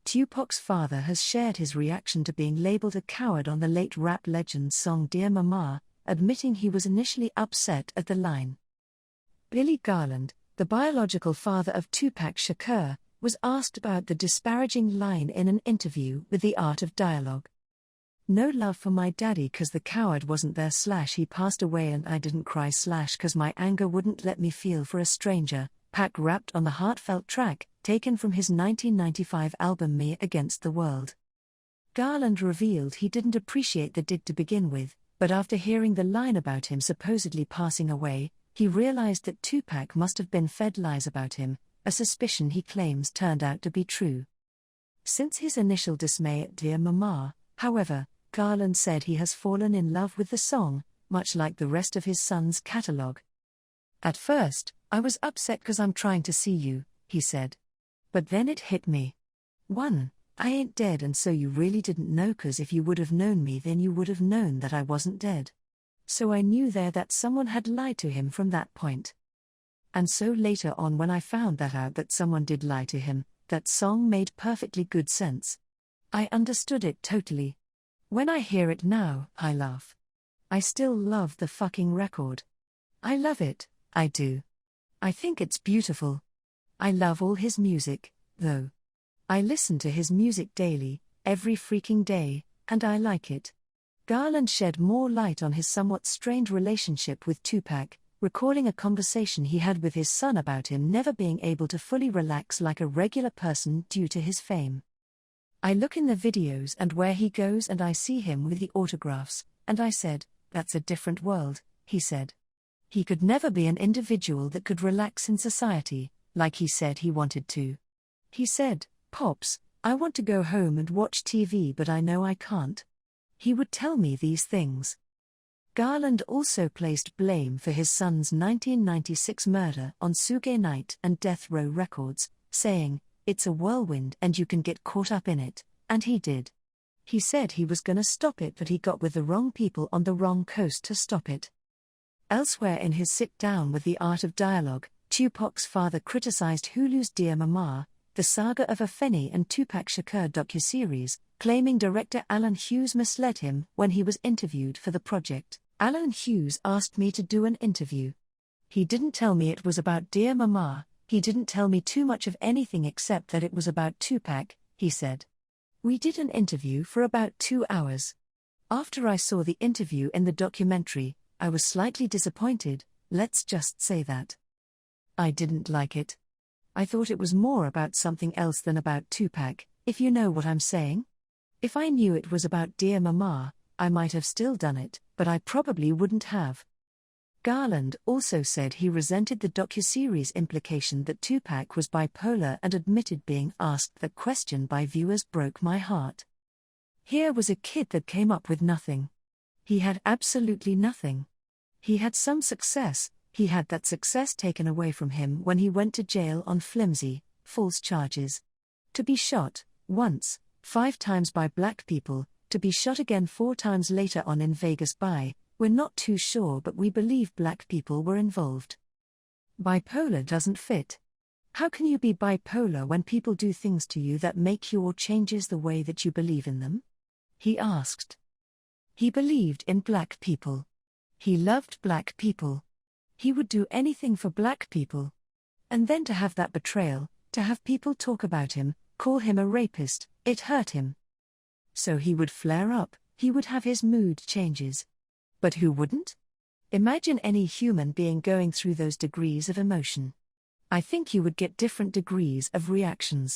2PAC'S father has shared his reaction to being labeled a coward on the late rap legend's song Dear Mama, admitting he was initially upset at the line. Billy Garland, the biological father of Tupac Shakur, was asked about the disparaging line in an interview with The Art of Dialogue. "No love for my daddy 'cause the coward wasn't there / he passed away and I didn't cry / 'cause my anger wouldn't let me feel for a stranger," Pac rapped on the heartfelt track, taken from his 1995 album Me Against the World. Garland revealed he didn't appreciate the dig to begin with, but after hearing the line about him supposedly passing away, he realized that Tupac must have been fed lies about him, a suspicion he claims turned out to be true. Since his initial dismay at Dear Mama, however, Garland said he has fallen in love with the song, much like the rest of his son's catalog. "At first, I was upset 'cause I'm trying to see you," he said. "But then it hit me. 1. I ain't dead, and so you really didn't know, 'cause if you would have known me then you would have known that I wasn't dead. So I knew there that someone had lied to him from that point. And so later on when I found that out that someone did lie to him, that song made perfectly good sense. I understood it totally. When I hear it now, I laugh. I still love the fucking record. I love it, I do. I think it's beautiful. I love all his music, though. I listen to his music daily, every freaking day, and I like it." Garland shed more light on his somewhat strained relationship with Tupac, recalling a conversation he had with his son about him never being able to fully relax like a regular person due to his fame. "I look in the videos and where he goes and I see him with the autographs, and I said, that's a different world," he said. He could never be an individual that could relax in society, like he said he wanted to. He said, "Pops, I want to go home and watch TV but I know I can't." He would tell me these things. Garland also placed blame for his son's 1996 murder on Suge Knight and Death Row Records, saying, "It's a whirlwind and you can get caught up in it," and he did. He said he was gonna stop it but he got with the wrong people on the wrong coast to stop it. Elsewhere in his sit-down with The Art of Dialogue, Tupac's father criticized Hulu's Dear Mama, the saga of Afeni and Tupac Shakur docuseries, claiming director Alan Hughes misled him when he was interviewed for the project. "Alan Hughes asked me to do an interview. He didn't tell me it was about Dear Mama, he didn't tell me too much of anything except that it was about Tupac," he said. "We did an interview for about 2 hours. After I saw the interview in the documentary, I was slightly disappointed, let's just say that. I didn't like it. I thought it was more about something else than about Tupac, if you know what I'm saying. If I knew it was about Dear Mama, I might have still done it, but I probably wouldn't have." Garland also said he resented the docuseries' implication that Tupac was bipolar and admitted being asked that question by viewers broke my heart. "Here was a kid that came up with nothing. He had absolutely nothing. He had some success, he had that success taken away from him when he went to jail on flimsy, false charges. To be shot, once, 5 times by black people, to be shot again 4 times later on in Vegas by, we're not too sure but we believe black people were involved. Bipolar doesn't fit. How can you be bipolar when people do things to you that make you or changes the way that you believe in them?" he asked. He believed in black people. He loved black people. He would do anything for black people. And then to have that betrayal, to have people talk about him, call him a rapist, it hurt him. So he would flare up, he would have his mood changes. But who wouldn't? Imagine any human being going through those degrees of emotion. I think you would get different degrees of reactions.